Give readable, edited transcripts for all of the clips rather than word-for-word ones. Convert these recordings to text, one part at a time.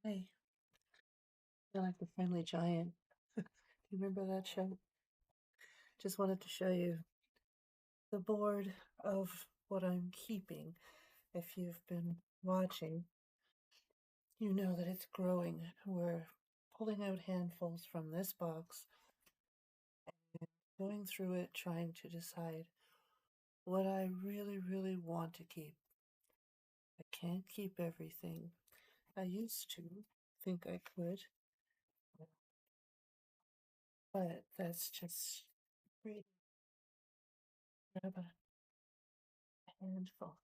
Hey, I like the Friendly Giant. Do you remember that show? Just wanted to show you the board of what I'm keeping. If you've been watching, you know that it's growing. We're pulling out handfuls from this box, going through it, trying to decide what I really, really want to keep. I can't keep everything. I used to think I could, but that's just great. Grab a handful.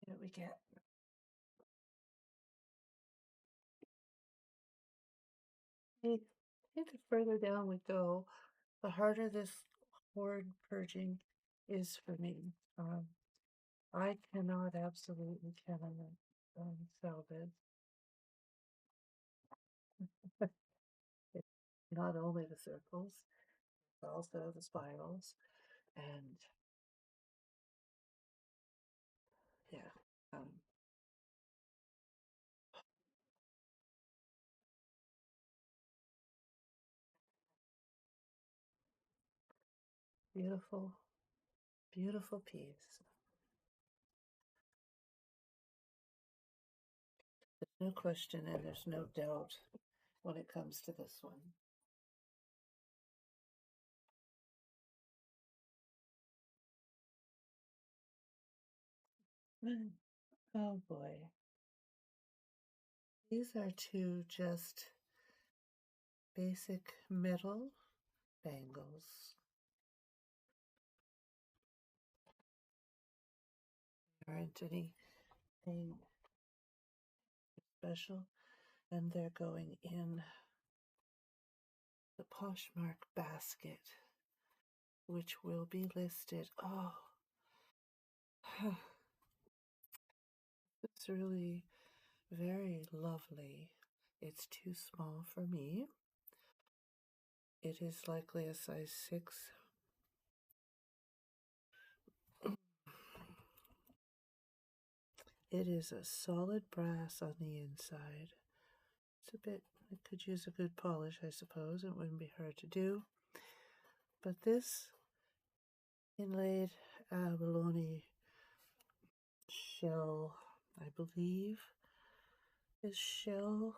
Here we get. I think the further down we go, the harder this hoard purging is for me. I cannot, absolutely cannot salvage. It's not only the circles, but also the spirals, and yeah, um, beautiful, beautiful piece. There's no question and there's no doubt when it comes to this one. Oh boy. These are two just basic metal bangles. There aren't anything special, and they're going in the poshmark basket, which will be listed. Oh, it's really very lovely. It's too small for me. It is likely a size 6. It is a solid brass on the inside. It's a bit, it could use a good polish, I suppose. It wouldn't be hard to do. But this inlaid abalone shell, I believe, is shell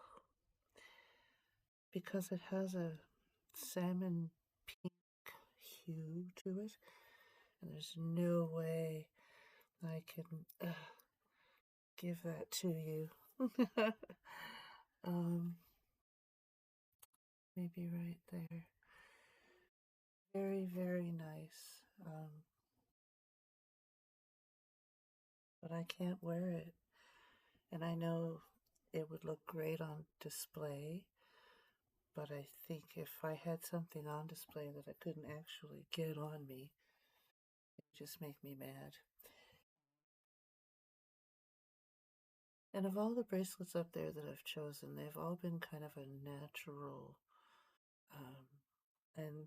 because it has a salmon pink hue to it, and there's no way I can give that to you. um, Maybe right there. Very, very nice. But I can't wear it. And I know it would look great on display, but I think if I had something on display that I couldn't actually get on me, it would just make me mad. And of all the bracelets up there that I've chosen, they've all been kind of a natural. Um, and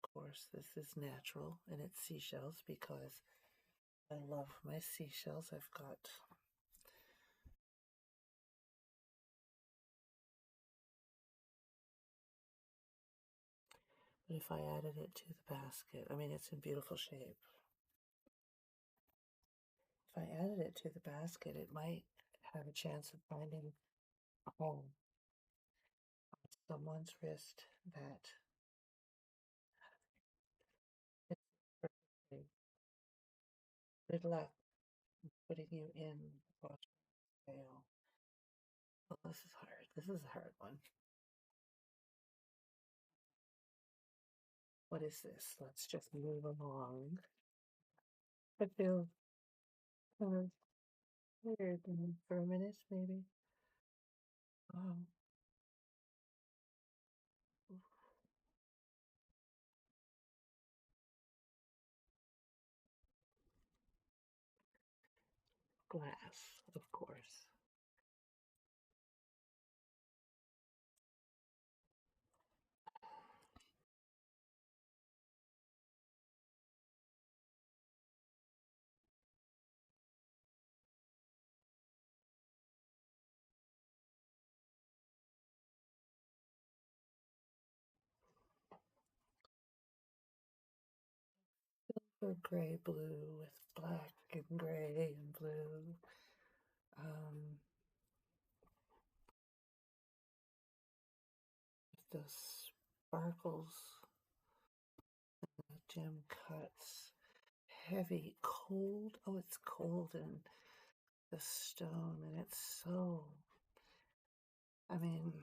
of course, this is natural and it's seashells because I love my seashells. I've got but if I added it to the basket, I mean, it's in beautiful shape. If I added it to the basket, it might have a chance of finding a home on someone's wrist that is perfectly. Good luck putting you in the foster jail. Well, this is hard. This is a hard one. What is this? Let's just move along. I feel kind of weird for a minute, maybe. Oh, glass, of course. or gray blue with black and gray and blue. Um, the sparkles, the gem cuts, heavy, cold. Oh, it's cold in the stone, and it's so. I mean,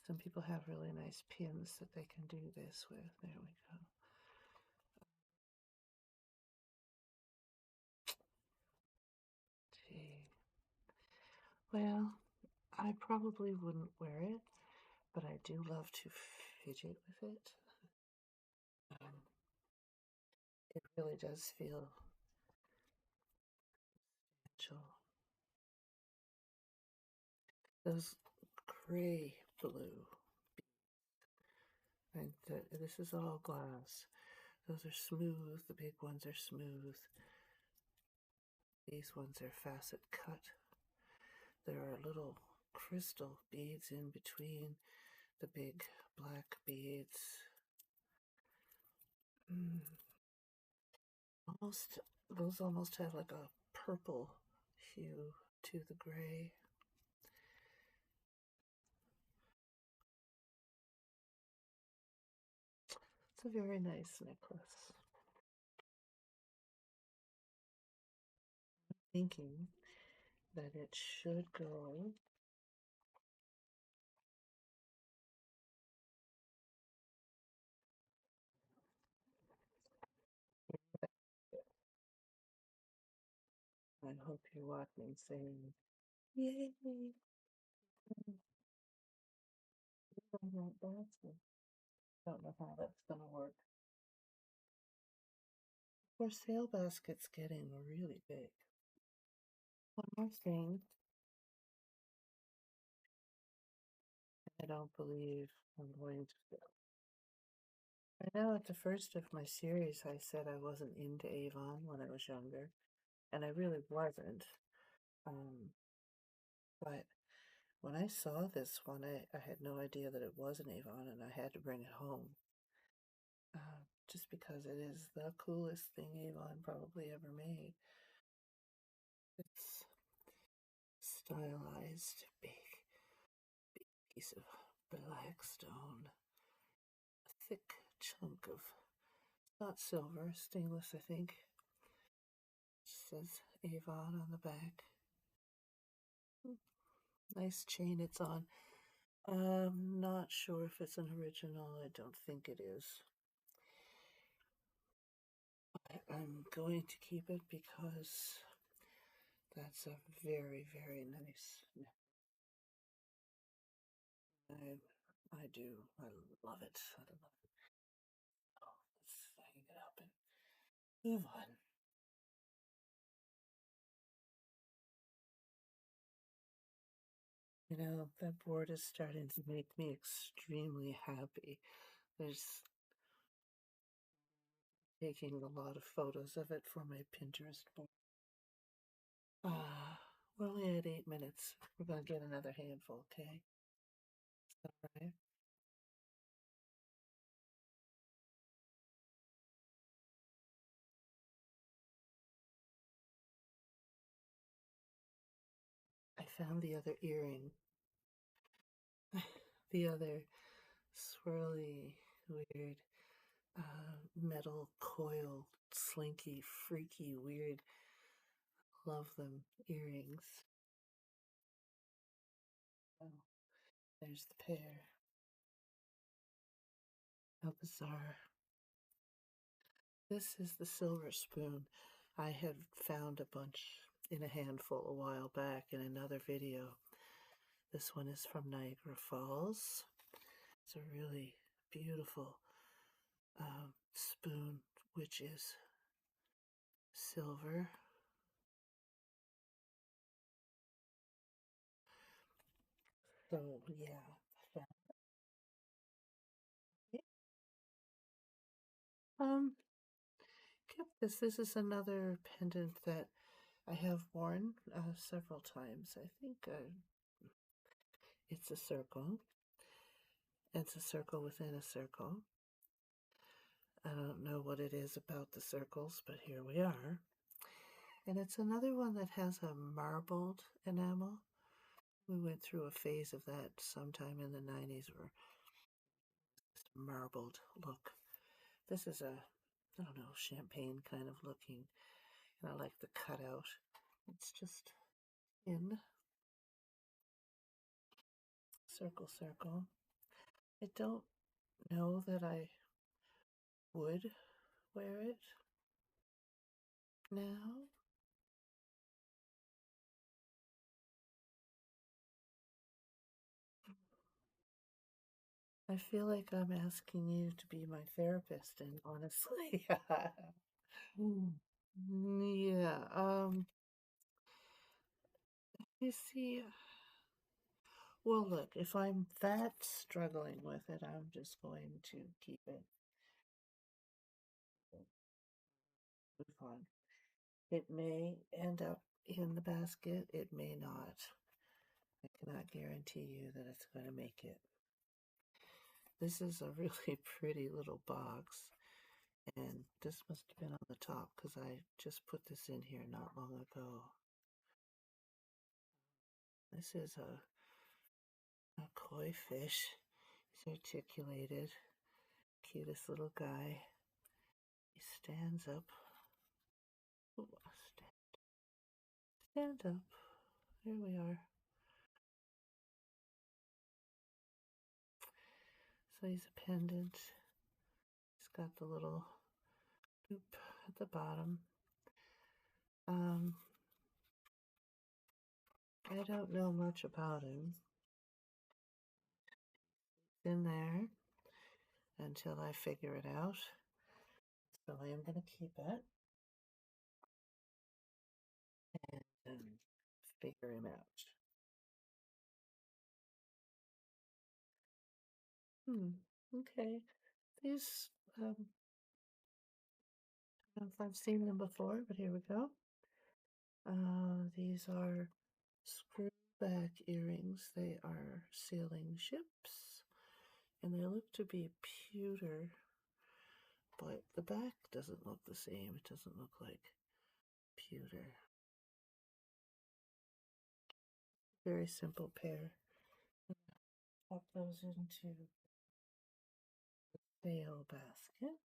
some people have really nice pins that they can do this with. There we go. Gee. Well, I probably wouldn't wear it, but I do love to fidget with it. Um, it really does feel gentle. Those gray blue, and this is all glass. Those are smooth. The big ones are smooth. These ones are facet cut. There are little crystal beads in between the big black beads. Mm. Those almost have like a purple hue to the gray. It's a very nice necklace. Thinking that it should go I hope you're watching saying, yay, on that basket. Don't know how that's going to work. Our sale basket's getting really big. One more thing, I don't believe I'm going to fail. I know at the first of my series I said I wasn't into Avon when I was younger, and I really wasn't. Um, but when I saw this one, I had no idea that it was an Avon, and I had to bring it home. Just because it is the coolest thing Avon probably ever made. It's stylized, big piece of black stone, a thick chunk of, not silver, stainless, I think. It says Avon on the back. Nice chain it's on. I'm not sure if it's an original. I don't think it is. But I'm going to keep it because that's a very, very nice. I do. I love it. I love it. Oh, let's hang it up and move on. You know, that board is starting to make me extremely happy. There's taking a lot of photos of it for my Pinterest board. We're only at 8 minutes. We're going to get another handful, okay? All right. I found the other earring. The other swirly, weird, metal coil, slinky, freaky, weird. Love them earrings. Oh, there's the pair. How bizarre. This is the silver spoon. I had found a bunch in a handful a while back in another video. This one is from Niagara Falls. It's a really beautiful spoon, which is silver. So, yeah. Um, kept this. This is another pendant that I have worn several times. I think it's a circle. It's a circle within a circle. I don't know what it is about the circles, but here we are. And it's another one that has a marbled enamel. We went through a phase of that sometime in the 90s where this marbled look. This is a, I don't know, champagne kind of looking. And I like the cutout. It's just in circle, circle. I don't know that I would wear it now. I feel like I'm asking you to be my therapist, and honestly, yeah, you see, well, look, if I'm that struggling with it, I'm just going to keep it, move on. It may end up in the basket, it may not. I cannot guarantee you that it's going to make it. This is a really pretty little box, and this must have been on the top because I just put this in here not long ago. This is a koi fish. He's articulated, cutest little guy. He stands up. Ooh, stand up. There we are. So he's a pendant. He's got the little loop at the bottom. I don't know much about him. He's in there until I figure it out. So I am going to keep it and figure him out. Okay. These, I don't know if I've seen them before, but here we go. These are screw back earrings. They are sailing ships, and they look to be pewter, but the back doesn't look the same. It doesn't look like pewter. Very simple pair. Pop those into the sale basket.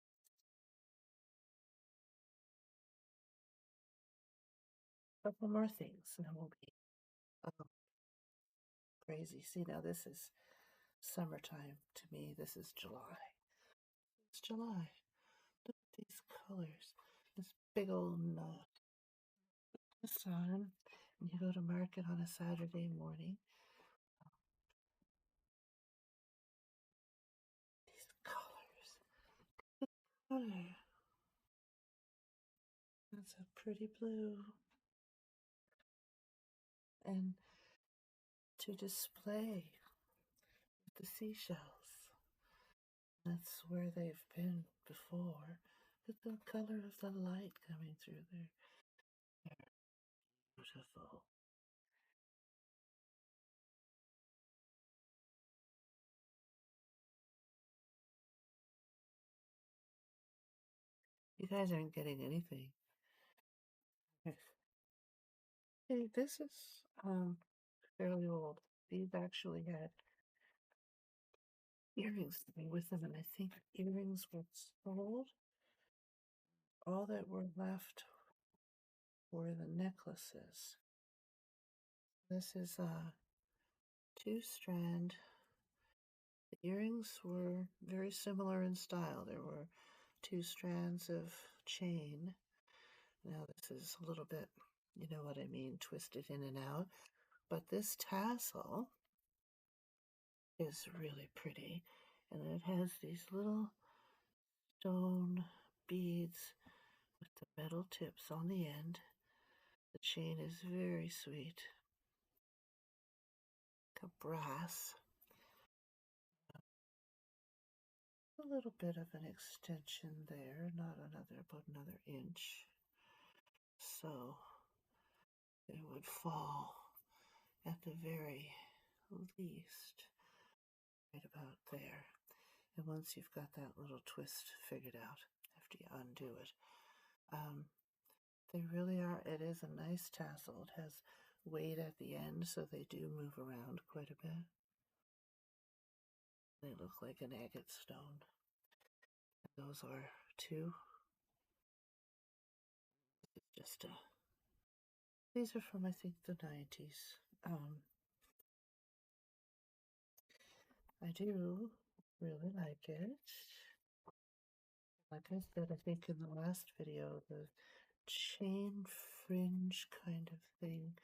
Couple more things, and then we'll be crazy. See, now this is summertime to me. This is July. It's July. Look at these colors. This big old knot. The sun. And you go to market on a Saturday morning. These colors. Color. That's a pretty blue. And to display with the seashells. That's where they've been before. Look at the color of the light coming through there. They're beautiful. You guys aren't getting anything. Hey, this is fairly old. These actually had earrings with them, and I think earrings were sold. All that were left were the necklaces. This is a two-strand. The earrings were very similar in style. There were two strands of chain. Now this is a little bit, you know what I mean, twisted in and out. But this tassel is really pretty. And it has these little stone beads with the metal tips on the end. The chain is very sweet. Like a brass. A little bit of an extension there, not another, but another inch. So it would fall at the very least right about there. And once you've got that little twist figured out, after you undo it, they really are, it is a nice tassel. It has weight at the end, so they do move around quite a bit. They look like an agate stone. And those are two. Just these are from, I think, the 90s. I do really like it. Like I said, I think in the last video, the chain fringe kind of thing,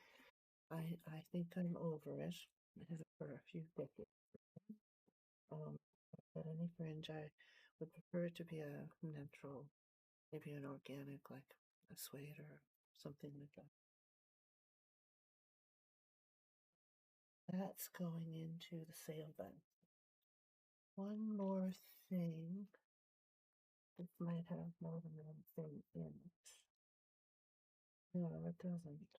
I think I'm over it. I have it for a few decades. But any fringe, I would prefer it to be a natural, maybe an organic, like a suede or something like that. That's going into the sale bun. One more thing. This might have more than one thing in it. No, it doesn't.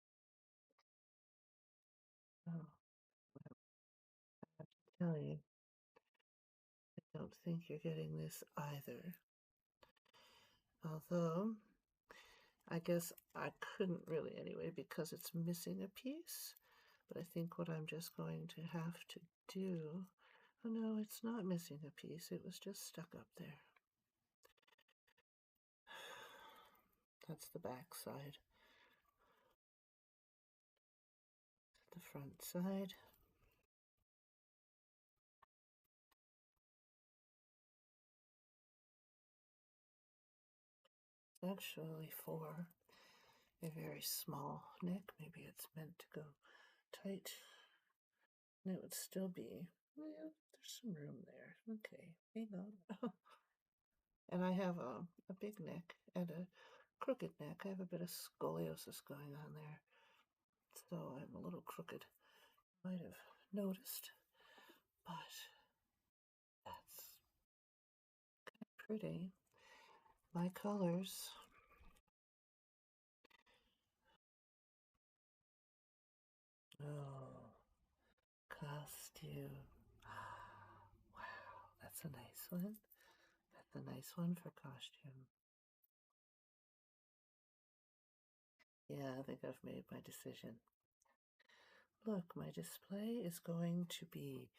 Oh, well, I have to tell you, I don't think you're getting this either. Although, I guess I couldn't really anyway because it's missing a piece. But I think what I'm just going to have to do... Oh no, it's not missing a piece. It was just stuck up there. That's the back side. The front side. It's actually for a very small neck. Maybe it's meant to go tight. And it would still be, well, there's some room there. Okay, hang on. And I have a big neck and a crooked neck. I have a bit of scoliosis going on there. So I'm a little crooked. Might have noticed. But that's kind of pretty. My colors. Oh, costume. Wow, that's a nice one. That's a nice one for costume. Yeah, I think I've made my decision. Look, my display is going to be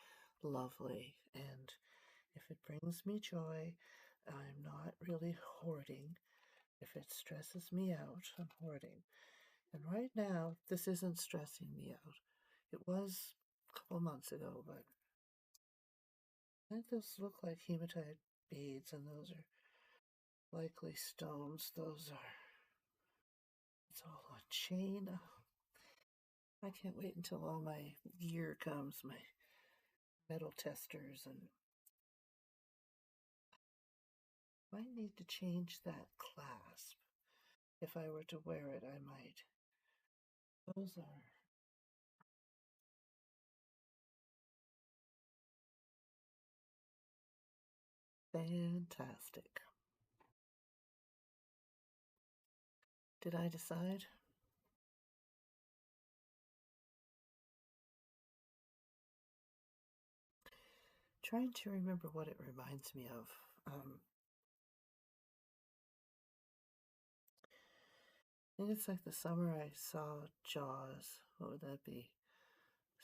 lovely, and if it brings me joy, I'm not really hoarding. If it stresses me out, I'm hoarding. And right now, this isn't stressing me out. It was a couple months ago, but I think those look like hematite beads, and those are likely stones. It's all on chain. I can't wait until all my gear comes, my metal testers, and I might need to change that clasp. If I were to wear it, I might. Those are fantastic. Did I decide? Trying to remember what it reminds me of. I think it's like the summer I saw Jaws. What would that be?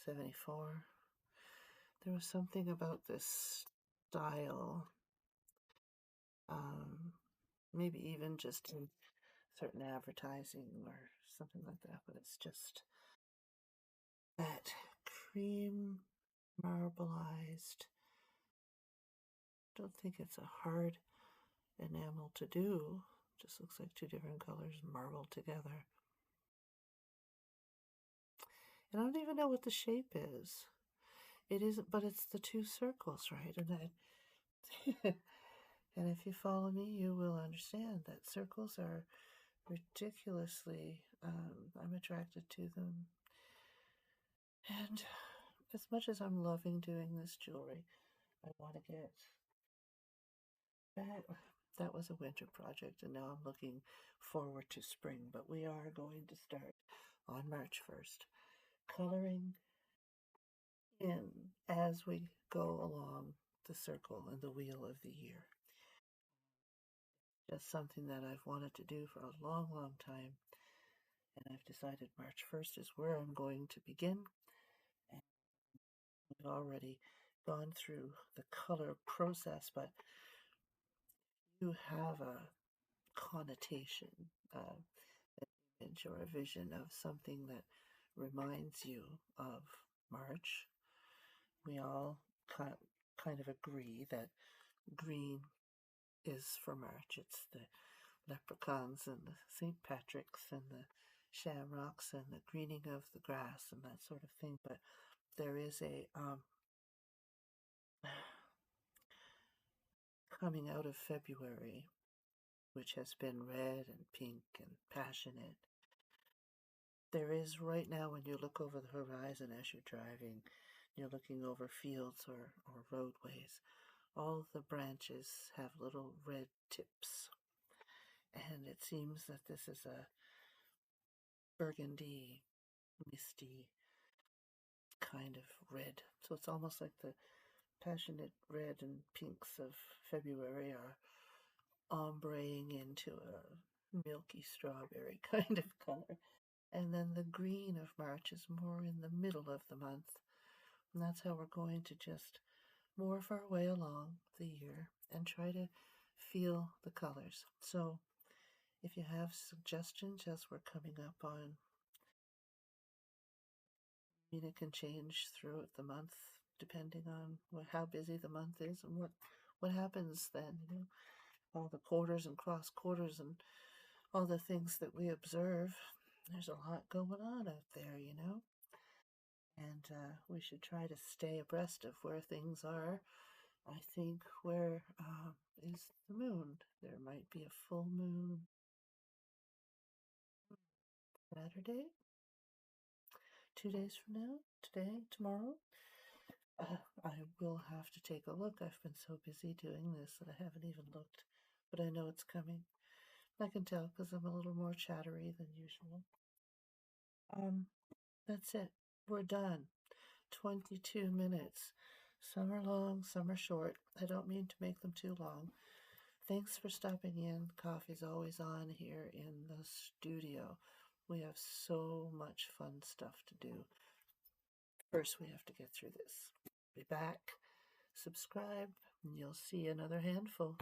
74? There was something about this style, maybe even just in certain advertising or something like that, but it's just that cream marbleized. Don't think it's a hard enamel to do. Just looks like two different colors marbled together. And I don't even know what the shape is. It isn't, but it's the two circles, right? And if you follow me, you will understand that circles are ridiculously, I'm attracted to them. And as much as I'm loving doing this jewelry, I want to get back. That was a winter project, and now I'm looking forward to spring. But we are going to start on March 1st, coloring in as we go along the circle and the wheel of the year. Just something that I've wanted to do for a long, long time. And I've decided March 1st is where I'm going to begin. And we've already gone through the color process, but you have a connotation, an image or a vision of something that reminds you of March. We all kind of agree that green is for March. It's the leprechauns and the St. Patrick's and the shamrocks and the greening of the grass and that sort of thing. But there is a coming out of February, which has been red and pink and passionate. There is right now, when you look over the horizon as you're driving, you're looking over fields or roadways, all the branches have little red tips. And it seems that this is a burgundy, misty kind of red. So it's almost like the passionate red and pinks of February are ombreing into a milky strawberry kind of color. And then the green of March is more in the middle of the month. And that's how we're going to just morph our way along the year and try to feel the colors. So if you have suggestions as we're coming up on, I mean, it can change throughout the month depending on how busy the month is and what happens then, all the quarters and cross quarters and all the things that we observe. There's a lot going on out there, and we should try to stay abreast of where things are. I think where is the moon? There might be a full moon Saturday, 2 days from now, today, tomorrow. I will have to take a look. I've been so busy doing this that I haven't even looked, but I know it's coming. I can tell because I'm a little more chattery than usual. That's it. We're done. 22 minutes. Some are long, some are short. I don't mean to make them too long. Thanks for stopping in. Coffee's always on here in the studio. We have so much fun stuff to do. First, we have to get through this. Be back, subscribe, and you'll see another handful.